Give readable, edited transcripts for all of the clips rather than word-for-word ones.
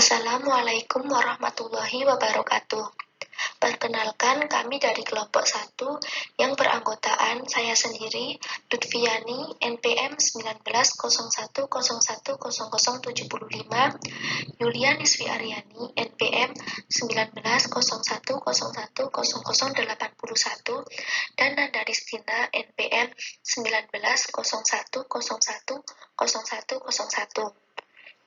Assalamualaikum warahmatullahi wabarakatuh. Perkenalkan, kami dari kelompok 1 yang beranggotaan saya sendiri, Lutfiani, NPM 1901010075, Yulia Niswi Aryani, NPM 1901010081, dan Nanda Ristina, NPM 1901010101,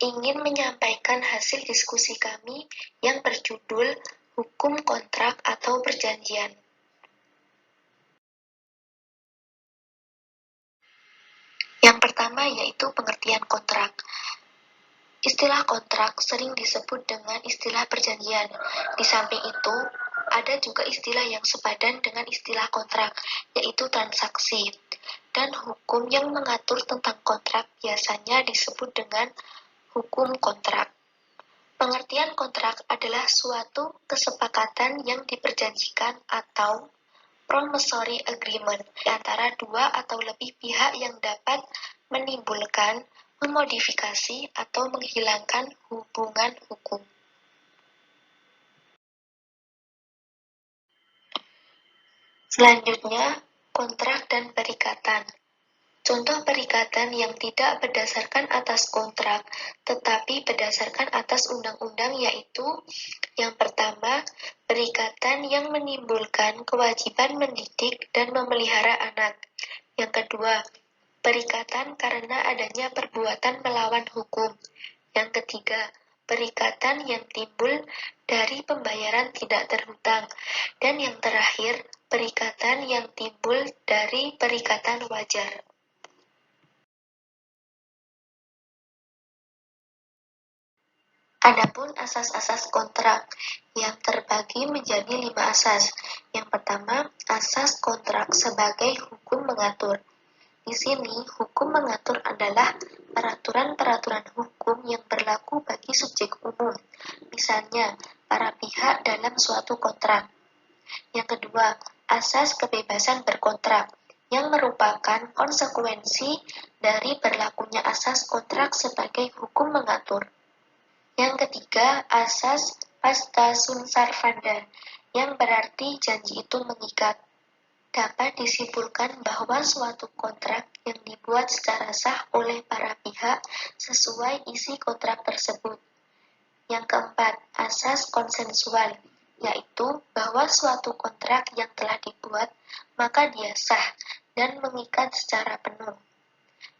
ingin menyampaikan hasil diskusi kami yang berjudul Hukum Kontrak atau Perjanjian. Yang pertama yaitu pengertian kontrak. Istilah kontrak sering disebut dengan istilah perjanjian. Di samping itu, ada juga istilah yang sepadan dengan istilah kontrak, yaitu transaksi. Dan hukum yang mengatur tentang kontrak biasanya disebut dengan hukum kontrak. Pengertian kontrak adalah suatu kesepakatan yang diperjanjikan atau promissory agreement di antara dua atau lebih pihak yang dapat menimbulkan, memodifikasi, atau menghilangkan hubungan hukum. Selanjutnya, kontrak dan perikatan. Contoh perikatan yang tidak berdasarkan atas kontrak, tetapi berdasarkan atas undang-undang yaitu yang pertama, perikatan yang menimbulkan kewajiban mendidik dan memelihara anak. Yang kedua, perikatan karena adanya perbuatan melawan hukum. Yang ketiga, perikatan yang timbul dari pembayaran tidak terhutang. Dan yang terakhir, perikatan yang timbul dari perikatan wajar. Adapun asas-asas kontrak yang terbagi menjadi 5 asas. Yang pertama, asas kontrak sebagai hukum mengatur. Di sini, hukum mengatur adalah peraturan-peraturan hukum yang berlaku bagi subjek umum, misalnya para pihak dalam suatu kontrak. Yang kedua, asas kebebasan berkontrak, yang merupakan konsekuensi dari berlakunya asas kontrak sebagai hukum mengatur. Yang ketiga, asas pasta sunt servanda, yang berarti janji itu mengikat. Dapat disimpulkan bahwa suatu kontrak yang dibuat secara sah oleh para pihak sesuai isi kontrak tersebut. Yang keempat, asas konsensual, yaitu bahwa suatu kontrak yang telah dibuat, maka dia sah dan mengikat secara penuh.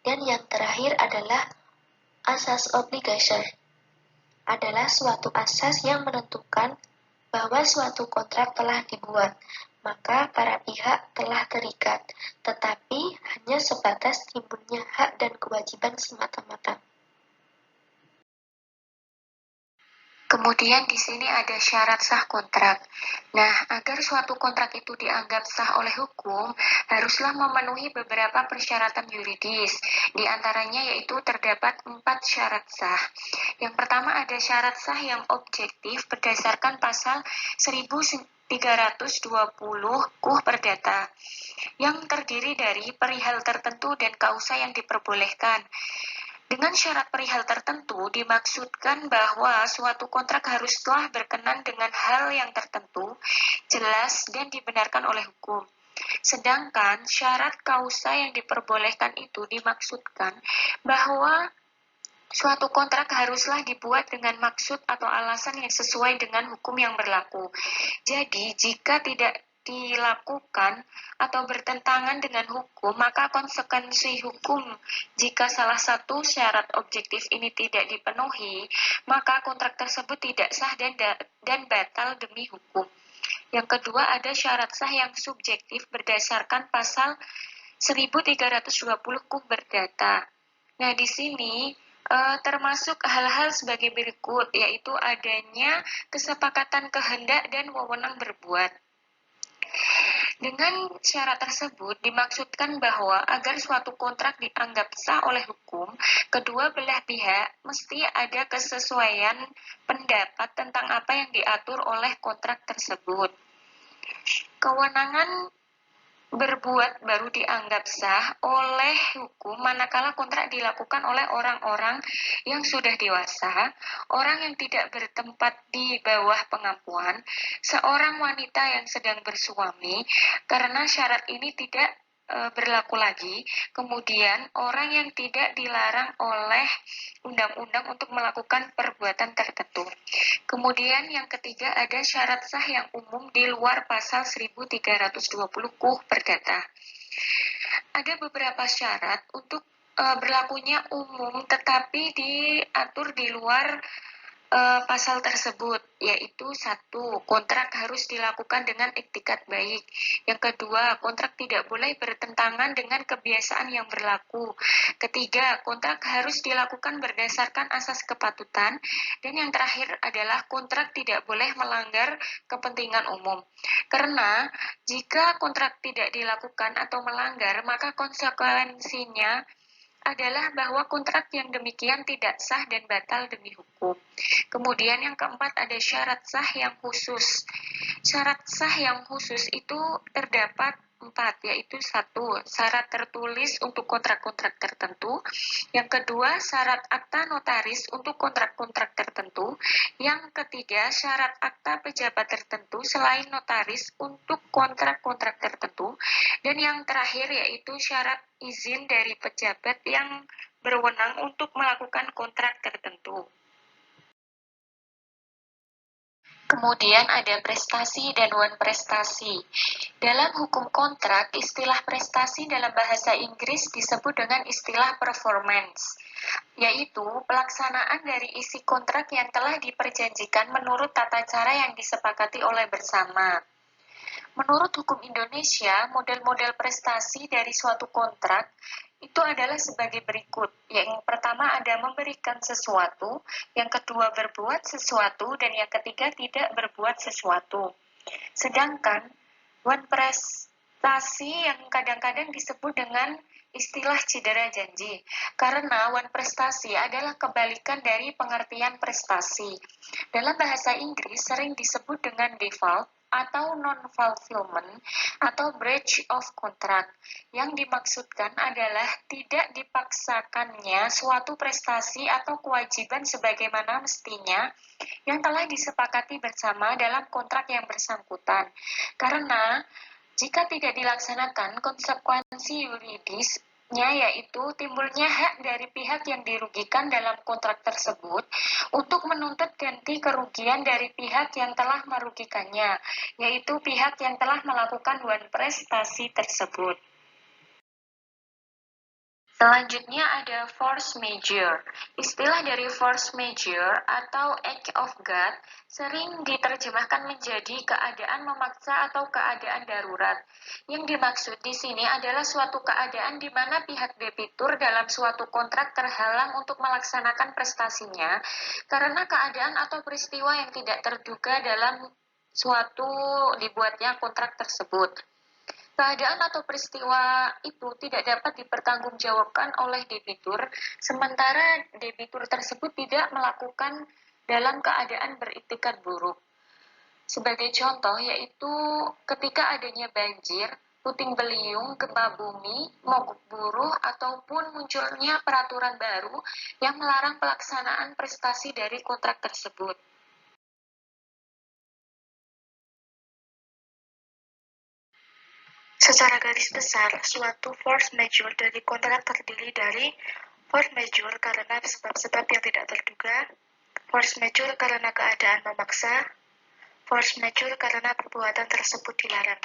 Dan yang terakhir adalah asas obligation, adalah suatu asas yang menentukan bahwa suatu kontrak telah dibuat, maka para pihak telah terikat, tetapi hanya sebatas timbulnya hak dan kewajiban semata-mata. Kemudian di sini ada syarat sah kontrak. Nah, agar suatu kontrak itu dianggap sah oleh hukum, haruslah memenuhi beberapa persyaratan yuridis. Di antaranya yaitu terdapat 4 syarat sah. Yang pertama ada syarat sah yang objektif berdasarkan pasal 1320 KUH Perdata, yang terdiri dari perihal tertentu dan kausa yang diperbolehkan. Dengan syarat perihal tertentu dimaksudkan bahwa suatu kontrak haruslah berkenan dengan hal yang tertentu, jelas, dan dibenarkan oleh hukum. Sedangkan syarat kausa yang diperbolehkan itu dimaksudkan bahwa suatu kontrak haruslah dibuat dengan maksud atau alasan yang sesuai dengan hukum yang berlaku. Jadi, jika tidak dilakukan atau bertentangan dengan hukum, maka konsekuensi hukum jika salah satu syarat objektif ini tidak dipenuhi, maka kontrak tersebut tidak sah dan batal demi hukum. Yang kedua ada syarat sah yang subjektif berdasarkan pasal 1320 KUH Perdata. Nah, di sini termasuk hal-hal sebagai berikut, yaitu adanya kesepakatan kehendak dan wewenang berbuat. Dengan syarat tersebut dimaksudkan bahwa agar suatu kontrak dianggap sah oleh hukum, kedua belah pihak mesti ada kesesuaian pendapat tentang apa yang diatur oleh kontrak tersebut. Kewenangan berbuat baru dianggap sah oleh hukum manakala kontrak dilakukan oleh orang-orang yang sudah dewasa, orang yang tidak bertempat di bawah pengampuan, seorang wanita yang sedang bersuami, karena syarat ini tidak berlaku lagi. Kemudian orang yang tidak dilarang oleh undang-undang untuk melakukan perbuatan tertentu. Kemudian yang ketiga ada syarat sah yang umum di luar pasal 1320 KUH Perdata. Ada beberapa syarat untuk berlakunya umum tetapi diatur di luar pasal tersebut, yaitu satu, kontrak harus dilakukan dengan iktikat baik. Yang kedua, kontrak tidak boleh bertentangan dengan kebiasaan yang berlaku. Ketiga, kontrak harus dilakukan berdasarkan asas kepatutan. Dan yang terakhir adalah kontrak tidak boleh melanggar kepentingan umum. Karena jika kontrak tidak dilakukan atau melanggar, maka konsekuensinya adalah bahwa kontrak yang demikian tidak sah dan batal demi hukum. Kemudian yang keempat ada syarat sah yang khusus. Syarat sah yang khusus itu terdapat 4, yaitu 1, syarat tertulis untuk kontrak-kontrak tertentu. Yang kedua, syarat akta notaris untuk kontrak-kontrak tertentu. Yang ketiga, syarat akta pejabat tertentu selain notaris untuk kontrak-kontrak tertentu. Dan yang terakhir yaitu syarat izin dari pejabat yang berwenang untuk melakukan kontrak tertentu. Kemudian ada prestasi dan non-prestasi. Dalam hukum kontrak, istilah prestasi dalam bahasa Inggris disebut dengan istilah performance, yaitu pelaksanaan dari isi kontrak yang telah diperjanjikan menurut tata cara yang disepakati oleh bersama. Menurut hukum Indonesia, model-model prestasi dari suatu kontrak itu adalah sebagai berikut. Yang pertama ada memberikan sesuatu, yang kedua berbuat sesuatu, dan yang ketiga tidak berbuat sesuatu. Sedangkan prestasi yang kadang-kadang disebut dengan istilah cedera janji, karena prestasi adalah kebalikan dari pengertian prestasi. Dalam bahasa Inggris sering disebut dengan default atau non-fulfillment atau breach of contract. Yang dimaksudkan adalah tidak dipaksakannya suatu prestasi atau kewajiban sebagaimana mestinya yang telah disepakati bersama dalam kontrak yang bersangkutan. Karena jika tidak dilaksanakan, konsekuensi yuridisnya yaitu timbulnya hak dari pihak yang dirugikan dalam kontrak tersebut untuk menuntut ganti kerugian dari pihak yang telah merugikannya, yaitu pihak yang telah melakukan prestasi tersebut. Selanjutnya ada force majeure. Istilah dari force majeure atau act of God sering diterjemahkan menjadi keadaan memaksa atau keadaan darurat. Yang dimaksud di sini adalah suatu keadaan di mana pihak debitur dalam suatu kontrak terhalang untuk melaksanakan prestasinya karena keadaan atau peristiwa yang tidak terduga dalam suatu dibuatnya kontrak tersebut. Keadaan atau peristiwa itu tidak dapat dipertanggungjawabkan oleh debitur, sementara debitur tersebut tidak melakukan dalam keadaan beriktikat buruk. Sebagai contoh yaitu ketika adanya banjir, puting beliung, gempa bumi, mogok buruh, ataupun munculnya peraturan baru yang melarang pelaksanaan prestasi dari kontrak tersebut. Secara garis besar, suatu force majeure dari kontrak terdiri dari force majeure karena sebab-sebab yang tidak terduga, force majeure karena keadaan memaksa, force majeure karena perbuatan tersebut dilarang.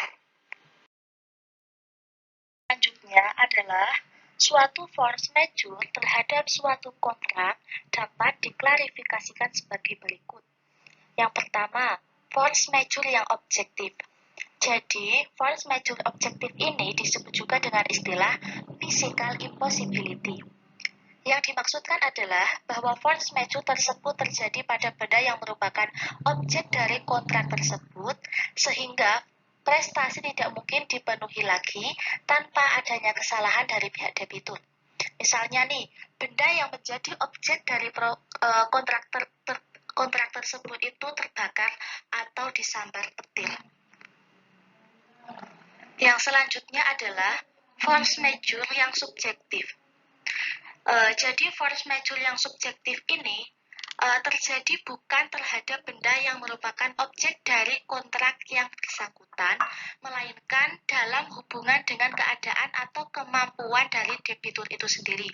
Selanjutnya adalah suatu force majeure terhadap suatu kontrak dapat diklarifikasikan sebagai berikut. Yang pertama, force majeure yang objektif. Jadi, force majeure objektif ini disebut juga dengan istilah physical impossibility. Yang dimaksudkan adalah bahwa force majeure tersebut terjadi pada benda yang merupakan objek dari kontrak tersebut, sehingga prestasi tidak mungkin dipenuhi lagi tanpa adanya kesalahan dari pihak debitur. Misalnya nih, benda yang menjadi objek dari kontrak tersebut itu terbakar atau disambar petir. Yang selanjutnya adalah force majeure yang subjektif. Jadi force majeure yang subjektif ini terjadi bukan terhadap benda yang merupakan objek dari kontrak yang bersangkutan, melainkan dalam hubungan dengan keadaan atau kemampuan dari debitur itu sendiri.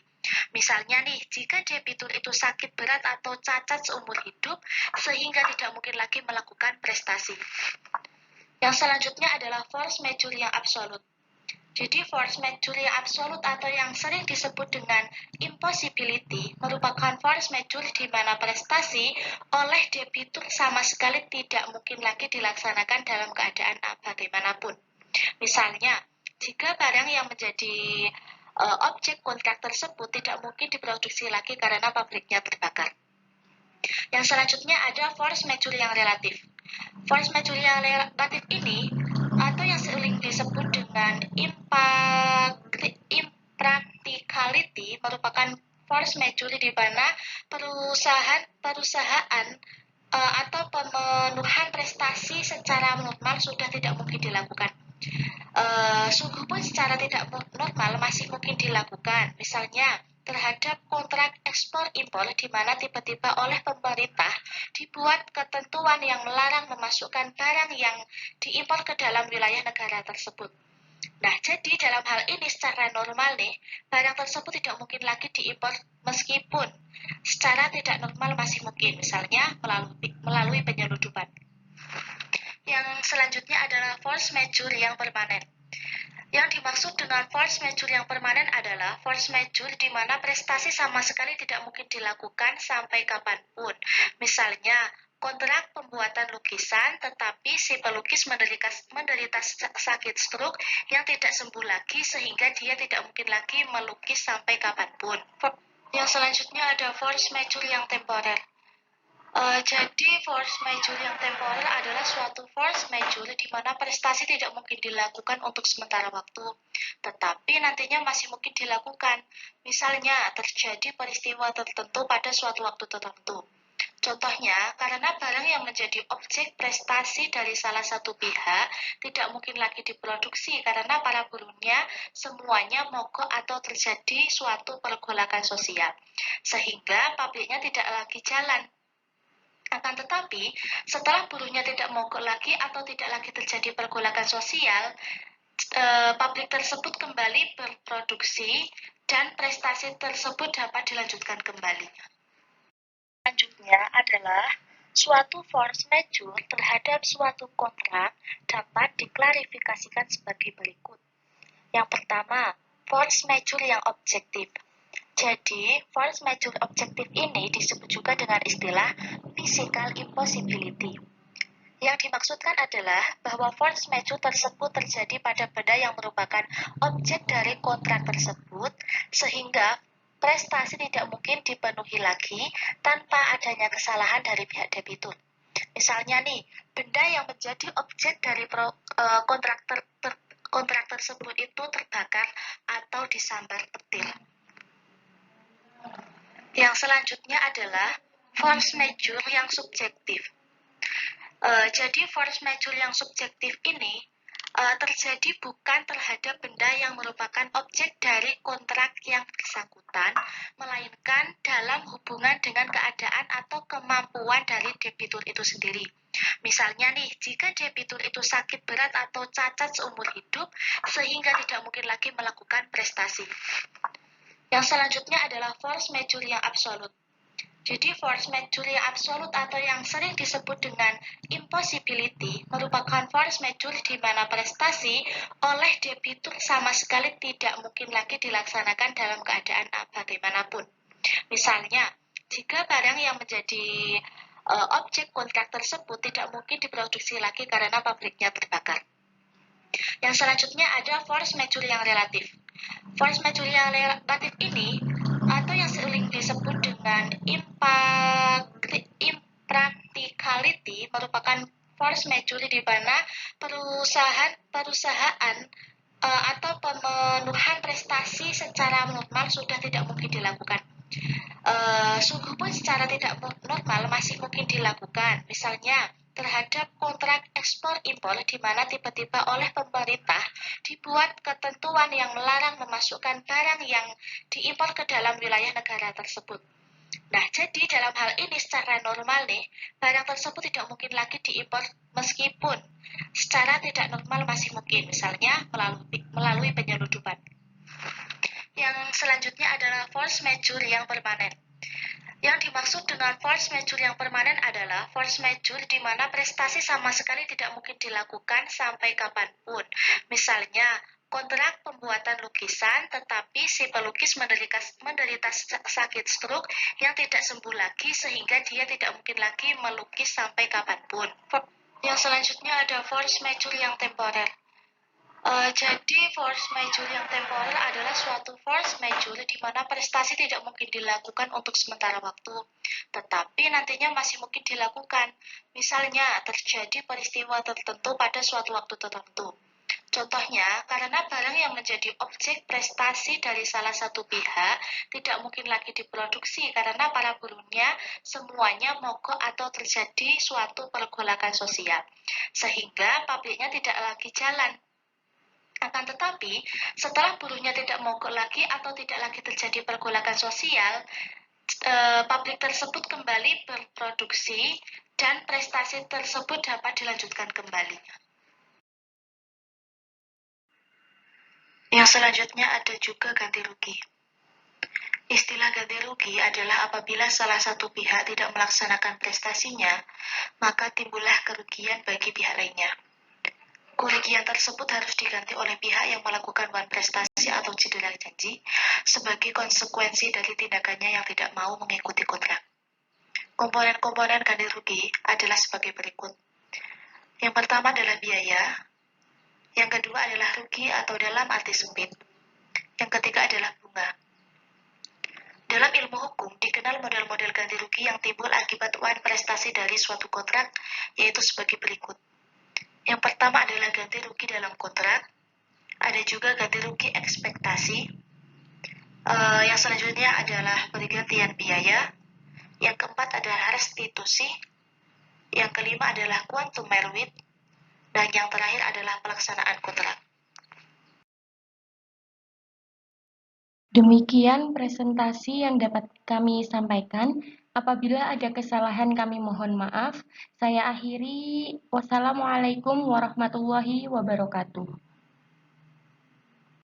Misalnya nih, jika debitur itu sakit berat atau cacat seumur hidup, sehingga tidak mungkin lagi melakukan prestasi. Yang selanjutnya adalah force majeure yang absolut. Jadi force majeure yang absolut atau yang sering disebut dengan impossibility merupakan force majeure di mana prestasi oleh debitur sama sekali tidak mungkin lagi dilaksanakan dalam keadaan bagaimanapun. Misalnya, jika barang yang menjadi objek kontrak tersebut tidak mungkin diproduksi lagi karena pabriknya terbakar. Yang selanjutnya ada force majeure yang relatif. Force majeure yang relatif ini atau yang sering disebut dengan impracticality merupakan force majeure di mana perusahaan atau pemenuhan prestasi secara normal sudah tidak mungkin dilakukan. Sungguh pun secara tidak normal masih mungkin dilakukan. Misalnya terhadap kontrak ekspor impor di mana tiba-tiba oleh pemerintah dibuat ketentuan yang melarang memasukkan barang yang diimpor ke dalam wilayah negara tersebut. Nah, jadi dalam hal ini secara normal nih, barang tersebut tidak mungkin lagi diimpor meskipun secara tidak normal masih mungkin, misalnya melalui penyelundupan. Yang selanjutnya adalah force majeure yang permanen. Yang dimaksud dengan force majeure yang permanen adalah force majeure di mana prestasi sama sekali tidak mungkin dilakukan sampai kapanpun. Misalnya, kontrak pembuatan lukisan, tetapi si pelukis menderita sakit stroke yang tidak sembuh lagi sehingga dia tidak mungkin lagi melukis sampai kapanpun. Yang selanjutnya ada force majeure yang temporer. Jadi force majeure yang temporer adalah suatu force majeure di mana prestasi tidak mungkin dilakukan untuk sementara waktu, tetapi nantinya masih mungkin dilakukan. Misalnya terjadi peristiwa tertentu pada suatu waktu tertentu. Contohnya, karena barang yang menjadi objek prestasi dari salah satu pihak tidak mungkin lagi diproduksi karena para buruhnya semuanya mogok atau terjadi suatu pergolakan sosial, sehingga pabriknya tidak lagi jalan. Akan tetapi, setelah buruhnya tidak mogok lagi atau tidak lagi terjadi pergolakan sosial, pabrik tersebut kembali berproduksi dan prestasi tersebut dapat dilanjutkan kembali. Selanjutnya adalah suatu force majeure terhadap suatu kontrak dapat diklarifikasikan sebagai berikut. Yang pertama, force majeure yang objektif. Jadi, force majeure objektif ini disebut juga dengan istilah physical impossibility. Yang dimaksudkan adalah bahwa force majeure tersebut terjadi pada benda yang merupakan objek dari kontrak tersebut, sehingga prestasi tidak mungkin dipenuhi lagi tanpa adanya kesalahan dari pihak debitur. Misalnya nih, benda yang menjadi objek dari kontrak tersebut itu terbakar atau disambar petir. Yang selanjutnya adalah force majeure yang subjektif. Jadi force majeure yang subjektif ini terjadi bukan terhadap benda yang merupakan objek dari kontrak yang bersangkutan, melainkan dalam hubungan dengan keadaan atau kemampuan dari debitur itu sendiri. Misalnya nih, jika debitur itu sakit berat atau cacat seumur hidup, sehingga tidak mungkin lagi melakukan prestasi. Yang selanjutnya adalah force majeure yang absolut. Jadi force majeure yang absolut atau yang sering disebut dengan impossibility merupakan force majeure di mana prestasi oleh debitur sama sekali tidak mungkin lagi dilaksanakan dalam keadaan bagaimanapun. Misalnya, jika barang yang menjadi objek kontrak tersebut tidak mungkin diproduksi lagi karena pabriknya terbakar. Yang selanjutnya ada force majeure yang relatif. Force majeure yang relatif ini atau yang sering disebut dengan impracticality merupakan force majeure di mana perusahaan atau pemenuhan prestasi secara normal sudah tidak mungkin dilakukan. Sungguh pun secara tidak normal masih mungkin dilakukan. Misalnya terhadap kontrak ekspor-impor di mana tiba-tiba oleh pemerintah dibuat ketentuan yang melarang memasukkan barang yang diimpor ke dalam wilayah negara tersebut. Nah, jadi dalam hal ini secara normal nih, barang tersebut tidak mungkin lagi diimpor meskipun secara tidak normal masih mungkin, misalnya melalui penyelundupan. Yang selanjutnya adalah force majeure yang permanen. Yang dimaksud dengan force majeure yang permanen adalah force majeure di mana prestasi sama sekali tidak mungkin dilakukan sampai kapanpun. Misalnya, kontrak pembuatan lukisan, tetapi si pelukis menderita sakit stroke yang tidak sembuh lagi sehingga dia tidak mungkin lagi melukis sampai kapanpun. Yang selanjutnya ada force majeure yang temporer. Jadi force majeure yang temporer adalah suatu force majeure di mana prestasi tidak mungkin dilakukan untuk sementara waktu, tetapi nantinya masih mungkin dilakukan. Misalnya, terjadi peristiwa tertentu pada suatu waktu tertentu. Contohnya, karena barang yang menjadi objek prestasi dari salah satu pihak tidak mungkin lagi diproduksi karena para buruhnya semuanya mogok atau terjadi suatu pergolakan sosial, sehingga pabriknya tidak lagi jalan. Akan tetapi, setelah buruhnya tidak mogok lagi atau tidak lagi terjadi pergolakan sosial, pabrik tersebut kembali berproduksi dan prestasi tersebut dapat dilanjutkan kembali. Yang selanjutnya ada juga ganti rugi. Istilah ganti rugi adalah apabila salah satu pihak tidak melaksanakan prestasinya, maka timbullah kerugian bagi pihak lainnya. Kerugian tersebut harus diganti oleh pihak yang melakukan prestasi atau cedera janji sebagai konsekuensi dari tindakannya yang tidak mau mengikuti kontrak. Komponen-komponen ganti rugi adalah sebagai berikut. Yang pertama adalah biaya, yang kedua adalah rugi atau dalam arti sempit, yang ketiga adalah bunga. Dalam ilmu hukum dikenal model-model ganti rugi yang timbul akibat prestasi dari suatu kontrak, yaitu sebagai berikut. Yang pertama adalah ganti rugi dalam kontrak, ada juga ganti rugi ekspektasi. Yang selanjutnya adalah pergantian biaya. Yang keempat adalah restitusi. Yang kelima adalah quantum meruit. Dan yang terakhir adalah pelaksanaan kontrak. Demikian presentasi yang dapat kami sampaikan. Apabila ada kesalahan kami mohon maaf. Saya akhiri. Wassalamualaikum warahmatullahi wabarakatuh.